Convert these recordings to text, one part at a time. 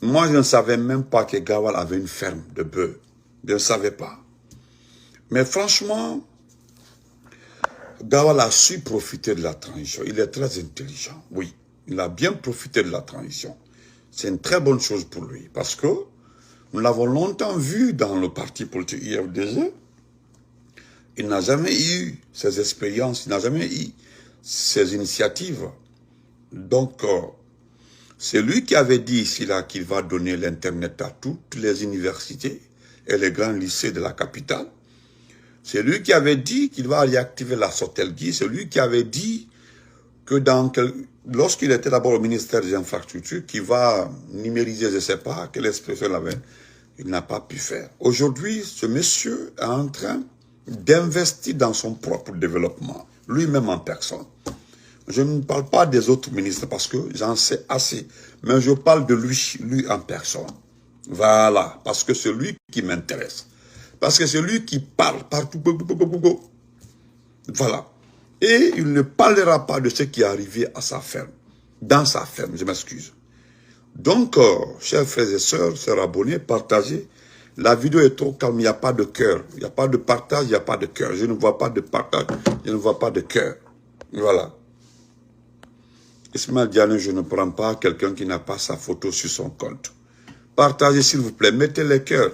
Moi, je ne savais même pas que Gawal avait une ferme de bœufs. Je ne savais pas. Mais franchement, Gawal a su profiter de la transition. Il est très intelligent, oui. Il a bien profité de la transition. C'est une très bonne chose pour lui. Parce que nous l'avons longtemps vu dans le parti politique IFDG. Il n'a jamais eu ces expériences, il n'a jamais eu ces initiatives. Donc, c'est lui qui avait dit ici là qu'il va donner l'Internet à toutes les universités et les grands lycées de la capitale. C'est lui qui avait dit qu'il va réactiver la Sotelgui. C'est lui qui avait dit que lorsqu'il était d'abord au ministère des Infrastructures, qu'il va numériser, je ne sais pas quelle expression il avait, il n'a pas pu faire. Aujourd'hui, ce monsieur est en train d'investir dans son propre développement, lui-même en personne. Je ne parle pas des autres ministres parce que j'en sais assez, mais je parle de lui en personne. Voilà, parce que c'est lui qui m'intéresse. Parce que c'est lui qui parle partout. Voilà. Et il ne parlera pas de ce qui est arrivé à sa ferme. Dans sa ferme, je m'excuse. Donc, chers frères et sœurs, chers abonnés, partagez. La vidéo est trop calme, il n'y a pas de cœur. Il n'y a pas de partage, il n'y a pas de cœur. Je ne vois pas de partage, je ne vois pas de cœur. Voilà. Ismaël Diané, je ne prends pas quelqu'un qui n'a pas sa photo sur son compte. Partagez s'il vous plaît, mettez les cœurs.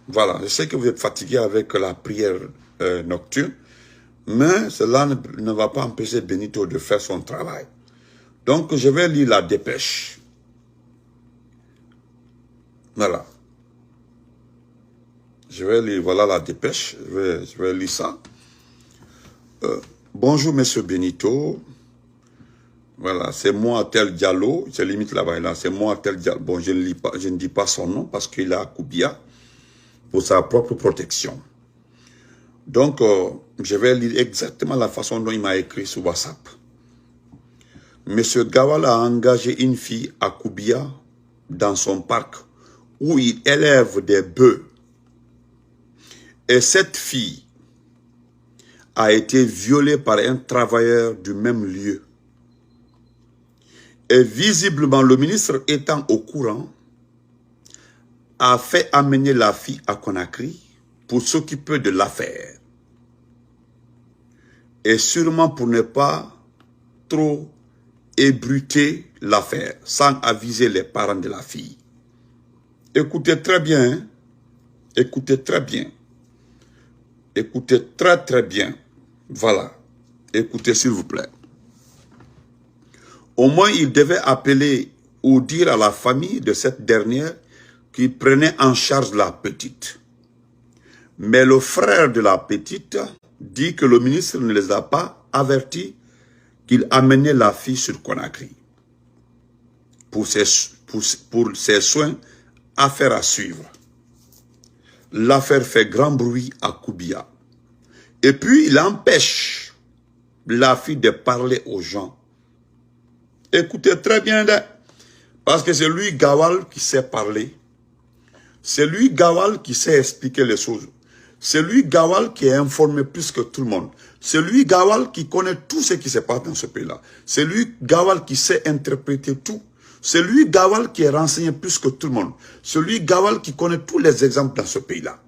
Voilà, je sais que vous êtes fatigué avec la prière nocturne, mais cela ne va pas empêcher Benito de faire son travail. Donc, je vais lire la dépêche. Voilà. Je vais lire, voilà la dépêche, je vais lire ça. Bonjour, monsieur Benito. Voilà, c'est moi, tel Diallo, c'est limite là-bas, là, c'est moi, tel Diallo. Bon, je ne dis pas son nom parce qu'il est à Koubia pour sa propre protection. Donc, je vais lire exactement la façon dont il m'a écrit sur WhatsApp. Monsieur Gawal a engagé une fille à Koubia dans son parc où il élève des bœufs. Et cette fille a été violée par un travailleur du même lieu. Et visiblement, le ministre étant au courant, a fait amener la fille à Conakry pour s'occuper de l'affaire. Et sûrement pour ne pas trop ébruiter l'affaire, sans aviser les parents de la fille. Écoutez très bien, hein? Écoutez très bien. Écoutez très très bien. Voilà. Écoutez s'il vous plaît. Au moins, il devait appeler ou dire à la famille de cette dernière qu'il prenait en charge la petite. Mais le frère de la petite dit que le ministre ne les a pas avertis qu'il amenait la fille sur Conakry pour ses soins, affaire à suivre. L'affaire fait grand bruit à Koubia. Et puis, il empêche la fille de parler aux gens. Écoutez très bien, parce que c'est lui, Gawal, qui sait parler. C'est lui, Gawal, qui sait expliquer les choses. C'est lui, Gawal, qui est informé plus que tout le monde. C'est lui, Gawal, qui connaît tout ce qui se passe dans ce pays-là. C'est lui, Gawal, qui sait interpréter tout. C'est lui, Gawal, qui est renseigné plus que tout le monde. C'est lui, Gawal, qui connaît tous les exemples dans ce pays-là.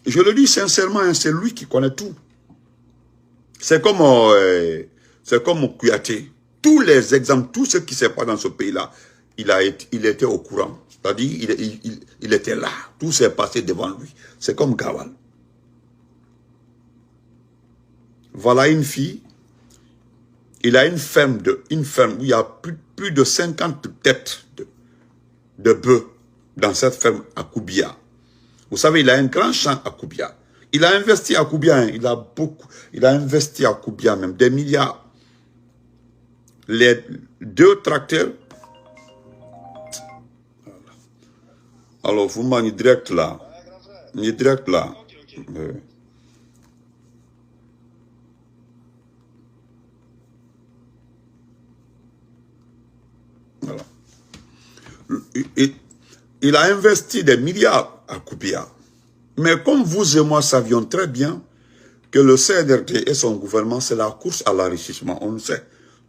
Je le dis sincèrement, hein, c'est lui qui connaît tout. C'est comme Kouyaté. Tous les exemples, tout ce qui se passe dans ce pays-là, il était au courant. C'est-à-dire, il était là. Tout s'est passé devant lui. C'est comme Gawal. Voilà une fille. Il a une ferme où il y a plus de 50 têtes de bœufs dans cette ferme à Koubia. Vous savez, il a un grand champ à Koubia. Il a investi à Koubia, hein, il a investi à Koubia même des milliards. Les 2 tracteurs. Alors, vous m'en direct là. Il est direct là. Voilà. Il a investi des milliards à Koubia. Mais comme vous et moi savions très bien que le CNRD et son gouvernement, c'est la course à l'enrichissement, on le sait.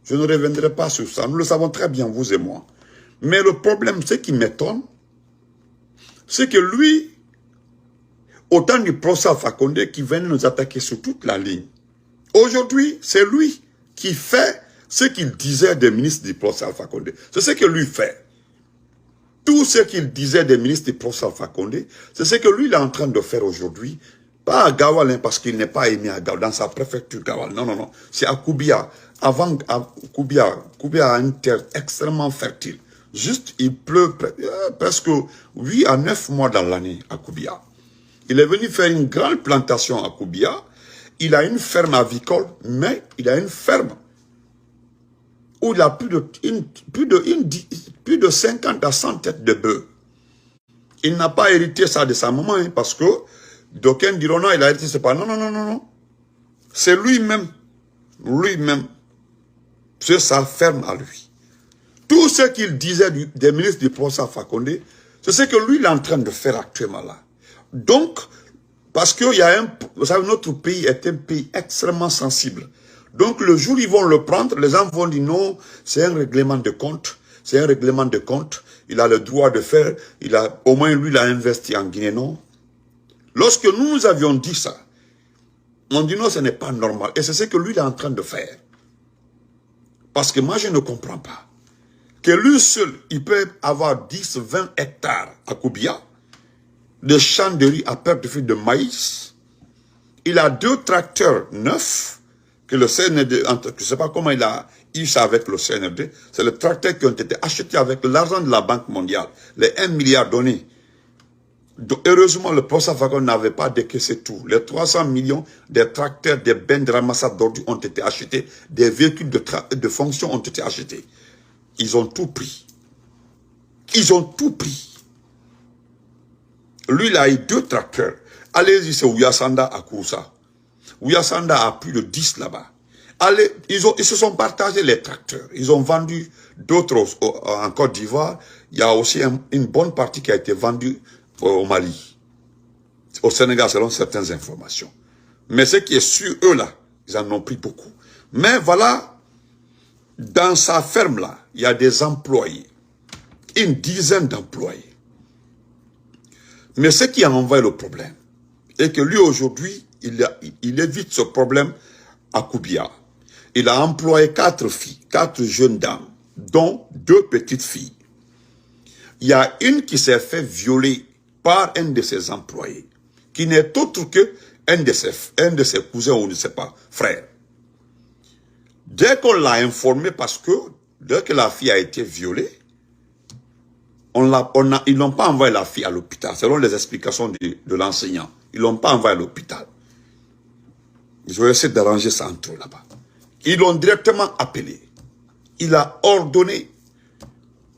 Je ne reviendrai pas sur ça. Nous le savons très bien, vous et moi. Mais le problème, ce qui m'étonne, c'est que lui, au temps du procès Alpha Condé, qui venait nous attaquer sur toute la ligne, aujourd'hui, c'est lui qui fait ce qu'il disait des ministres du procès Alpha Condé. C'est ce que lui fait. Tout ce qu'il disait des ministres du procès Alpha Condé, c'est ce que lui il est en train de faire aujourd'hui. Pas à Gawal, hein, parce qu'il n'est pas aimé à Gawal, dans sa préfecture Gawal. Non, non, non. C'est à Koubia. Avant, Koubia a une terre extrêmement fertile. Juste, il pleut presque 8 à 9 mois dans l'année à Koubia. Il est venu faire une grande plantation à Koubia. Il a une ferme avicole, mais il a une ferme où il a plus de 50 à 100 têtes de bœufs. Il n'a pas hérité ça de sa maman, hein, parce que d'aucuns diront non, il a hérité, c'est pas. Non, non, non, non, non. C'est lui-même. Lui-même. C'est sa ferme à lui. Tout ce qu'il disait des ministres du procès Alpha Condé, c'est ce que lui il est en train de faire actuellement là. Donc, parce que vous savez, notre pays est un pays extrêmement sensible. Donc, le jour où ils vont le prendre, les gens vont dire non, c'est un règlement de compte. C'est un règlement de compte. Il a le droit de faire. Au moins, lui, il a investi en Guinée, non? Lorsque nous avions dit ça, on dit non, ce n'est pas normal. Et c'est ce que lui, il est en train de faire. Parce que moi, je ne comprends pas. Que lui seul, il peut avoir 10, 20 hectares à Koubia, de champs de riz à perte de fil de maïs. Il a 2 tracteurs neufs, que le CND, je ne sais pas comment il a eu ça avec le CND, c'est les tracteurs qui ont été achetés avec l'argent de la Banque mondiale, les 1 milliard donnés. Donc, heureusement, le procès Alpha Condé n'avait pas décaissé tout. Les 300 millions des tracteurs, des bennes de ramassage d'ordures ont été achetés, des véhicules de fonction ont été achetés. Ils ont tout pris. Ils ont tout pris. Lui, il a eu 2 tracteurs. Allez-y, c'est Ouyasanda à Koussa. Ouyasanda a plus de 10 là-bas. Allez, ils se sont partagés les tracteurs. Ils ont vendu d'autres en Côte d'Ivoire. Il y a aussi une bonne partie qui a été vendue au Mali. Au Sénégal, selon certaines informations. Mais ce qui est sûr, eux là, ils en ont pris beaucoup. Mais voilà, dans sa ferme là, il y a des employés. Une dizaine d'employés. Mais ce qui a envoyé le problème, est que lui aujourd'hui, il évite ce problème à Koubia. Il a employé 4 filles, 4 jeunes dames, dont 2 petites filles. Il y a une qui s'est fait violer par un de ses employés, qui n'est autre que un de ses cousins ou je ne sais pas, frères. Dès qu'on l'a informé, parce que dès que la fille a été violée, ils n'ont pas envoyé la fille à l'hôpital, selon les explications de l'enseignant. Ils ne l'ont pas envoyé à l'hôpital. Ils ont essayé d'arranger ça entre eux là-bas. Ils l'ont directement appelé. Il a ordonné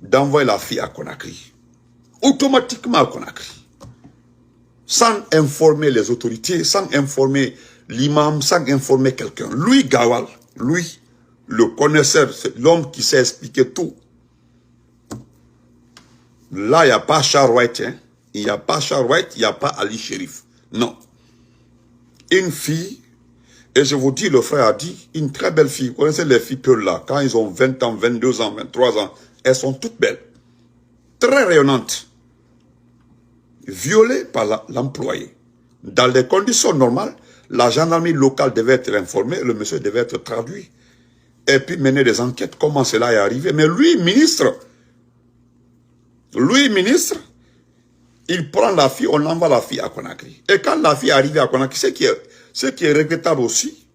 d'envoyer la fille à Conakry. Automatiquement à Conakry. Sans informer les autorités, sans informer l'imam, sans informer quelqu'un. Lui, Gawal, lui, le connaisseur, c'est l'homme qui sait expliquer tout. Là, il n'y a pas Charles White, hein. Il n'y a pas Charles White, il n'y a pas Ali Sherif. Non. Une fille, et je vous dis, le frère a dit, une très belle fille. Vous connaissez les filles peules là, quand ils ont 20 ans, 22 ans, 23 ans, elles sont toutes belles. Très rayonnantes. Violées par l'employé. Dans les conditions normales, la gendarmerie locale devait être informée, le monsieur devait être traduit. Et puis mener des enquêtes, comment cela est arrivé. Mais lui, ministre, il prend la fille, on envoie la fille à Conakry. Et quand la fille est arrivée à Conakry, ce qui est regrettable aussi,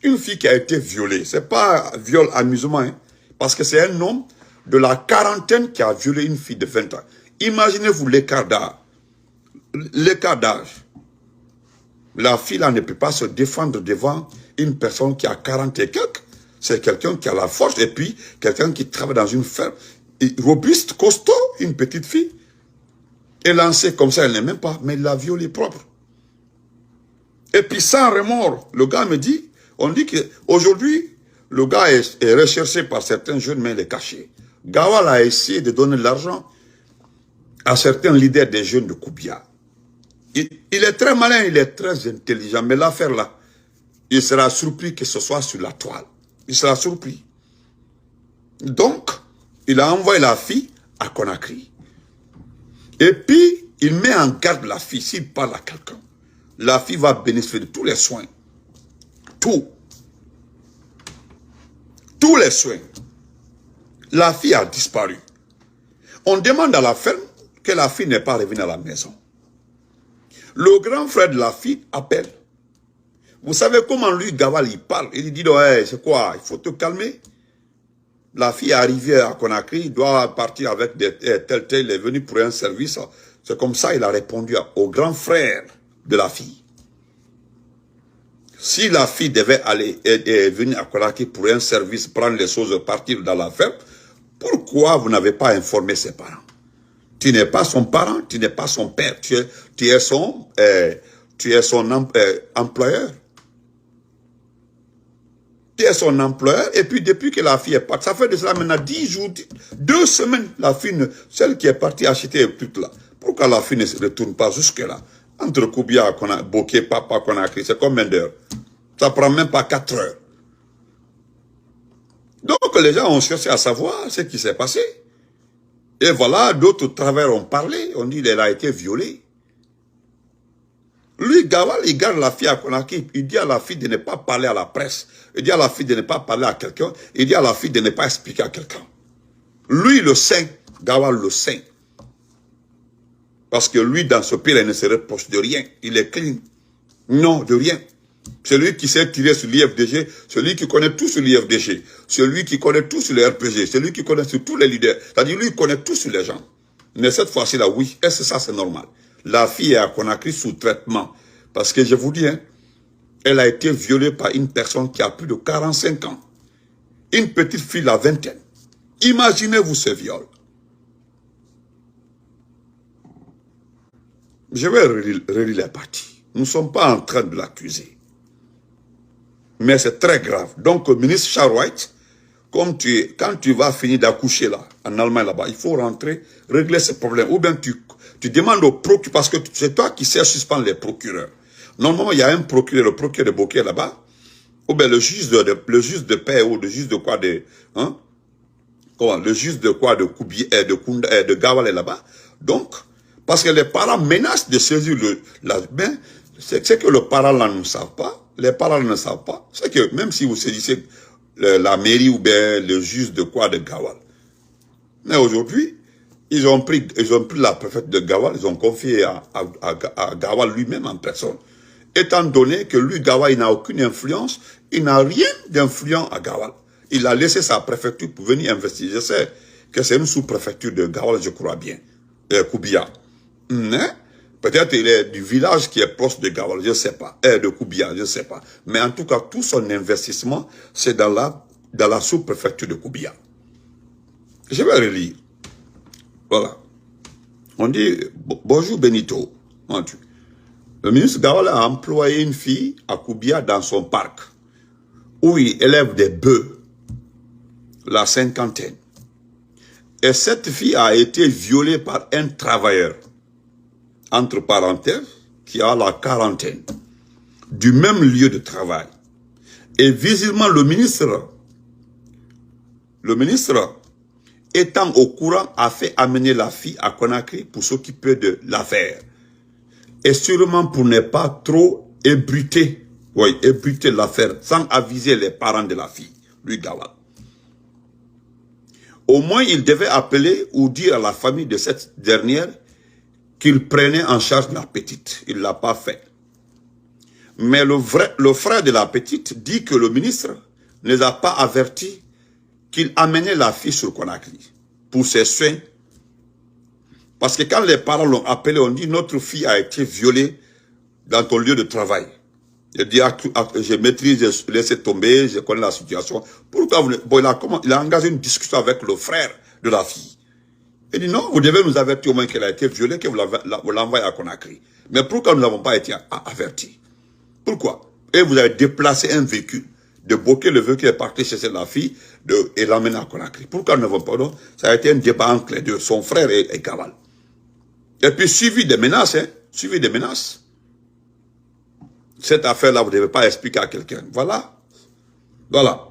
une fille qui a été violée, c'est pas viol amusement, hein, parce que c'est un homme de la quarantaine qui a violé une fille de 20 ans. Imaginez-vous l'écart d'âge. L'écart d'âge. La fille là ne peut pas se défendre devant une personne qui a 40 et quelques. C'est quelqu'un qui a la force et puis quelqu'un qui travaille dans une ferme. Robuste, costaud, une petite fille. Et lancée comme ça, elle n'aime même pas, mais il l'a violée propre. Et puis sans remords, le gars me dit, on dit qu'aujourd'hui, le gars est recherché par certains jeunes, mais il est caché. Gawal a essayé de donner de l'argent à certains leaders des jeunes de Koubia. Il est très malin, il est très intelligent, mais l'affaire là, il sera surpris que ce soit sur la toile. Il sera surpris. Donc, il a envoyé la fille à Conakry. Et puis, il met en garde la fille. S'il parle à quelqu'un, la fille va bénéficier de tous les soins. Tous les soins. La fille a disparu. On demande à la ferme que la fille n'est pas revenue à la maison. Le grand frère de la fille appelle. Vous savez comment lui, Gawal, il parle. Il dit, hey, c'est quoi? Il faut te calmer. La fille est arrivée à Conakry, il doit partir avec tel, il est venu pour un service. C'est comme ça qu'il a répondu au grand frère de la fille. Si la fille devait aller venir à Conakry pour un service, prendre les choses, partir dans la ferme, pourquoi vous n'avez pas informé ses parents? Tu n'es pas son parent, tu n'es pas son père, tu es son employeur. Tu es son employeur, et puis depuis que la fille est partie, ça fait de cela maintenant 10 jours, 2 semaines, la fille, celle qui est partie acheter toute là. Pourquoi la fille ne se retourne pas jusque-là? Entre Koubia, Bokeh, Papa, Conakry, c'est combien d'heures? Ça prend même pas 4 heures. Donc les gens ont cherché à savoir ce qui s'est passé. Et voilà, d'autres travailleurs ont parlé, on dit qu'elle a été violée. Lui, Gawal, il garde la fille à Conakry, il dit à la fille de ne pas parler à la presse, il dit à la fille de ne pas parler à quelqu'un, il dit à la fille de ne pas expliquer à quelqu'un. Lui, le saint, Gawal le saint. Parce que lui, dans ce pays, il ne se reproche de rien. Il est clean. Non, de rien. Celui qui s'est tiré sur l'IFDG, celui qui connaît tout sur l'IFDG, celui qui connaît tout sur le RPG, celui qui connaît sur tous les leaders. C'est-à-dire, lui, il connaît tout sur les gens. Mais cette fois-ci, là, oui, est-ce que ça, c'est normal? La fille est à Conakry sous traitement. Parce que je vous dis, hein, elle a été violée par une personne qui a plus de 45 ans. Une petite fille, la vingtaine. Imaginez-vous ce viol. Je vais relire la partie. Nous ne sommes pas en train de l'accuser. Mais c'est très grave. Donc, ministre Charles White, quand tu vas finir d'accoucher là, en Allemagne là-bas, il faut rentrer, régler ce problème. Ou bien tu demandes au procureur, parce que c'est toi qui sais suspendre les procureurs. Normalement, il y a un procureur, le procureur de Bokeh là-bas, ou bien le juge de paix, ou le juge de quoi de... Hein? Comment? Le juge de quoi de Koubi, de Gawal est là-bas. Donc, parce que les parents menacent de saisir la main, c'est que les parents là ne savent pas. Les parents ne savent pas. C'est que même si vous saisissez la mairie ou bien le juge de quoi de Gawal. Mais aujourd'hui, ils ont pris la préfète de Gawal, ils ont confié à Gawal lui-même en personne. Étant donné que lui, Gawal, il n'a aucune influence, il n'a rien d'influent à Gawal. Il a laissé sa préfecture pour venir investiguer. Je sais que c'est une sous-préfecture de Gawal, je crois bien, Koubia. Mais peut-être il est du village qui est proche de Gawal, je ne sais pas, de Koubia, je ne sais pas. Mais en tout cas, tout son investissement, c'est dans la sous-préfecture de Koubia. Je vais relire. Voilà. On dit, bonjour Benito. Le ministre Gawal a employé une fille à Koubia dans son parc, où il élève des bœufs, la cinquantaine. Et cette fille a été violée par un travailleur, entre parenthèses, qui a la quarantaine, du même lieu de travail. Et visiblement, le ministre, étant au courant, a fait amener la fille à Conakry pour s'occuper de l'affaire. Et sûrement pour ne pas trop ébruiter l'affaire, sans aviser les parents de la fille, lui Gawal. Au moins, il devait appeler ou dire à la famille de cette dernière qu'il prenait en charge la petite. Il ne l'a pas fait. Mais le frère de la petite dit que le ministre ne les a pas avertis qu'il amenait la fille sur Conakry pour ses soins. Parce que quand les parents l'ont appelé, on dit notre fille a été violée dans ton lieu de travail. Il dit, je maîtrise, je laisse tomber, je connais la situation. Pourquoi vous... Bon, il a engagé une discussion avec le frère de la fille. Il dit non, vous devez nous avertir au moins qu'elle a été violée, que vous l'envoyez à Conakry. Mais pourquoi nous n'avons pas été avertis? Pourquoi? Et vous avez déplacé un véhicule, de Bokeh, le véhicule est parti chercher la fille et l'amener à Conakry. Pourquoi nous n'avons pas? Non, ça a été un débat entre les deux, son frère et Gawal. Et puis suivi des menaces, hein, suivi des menaces. Cette affaire-là, vous ne devez pas expliquer à quelqu'un. Voilà. Voilà.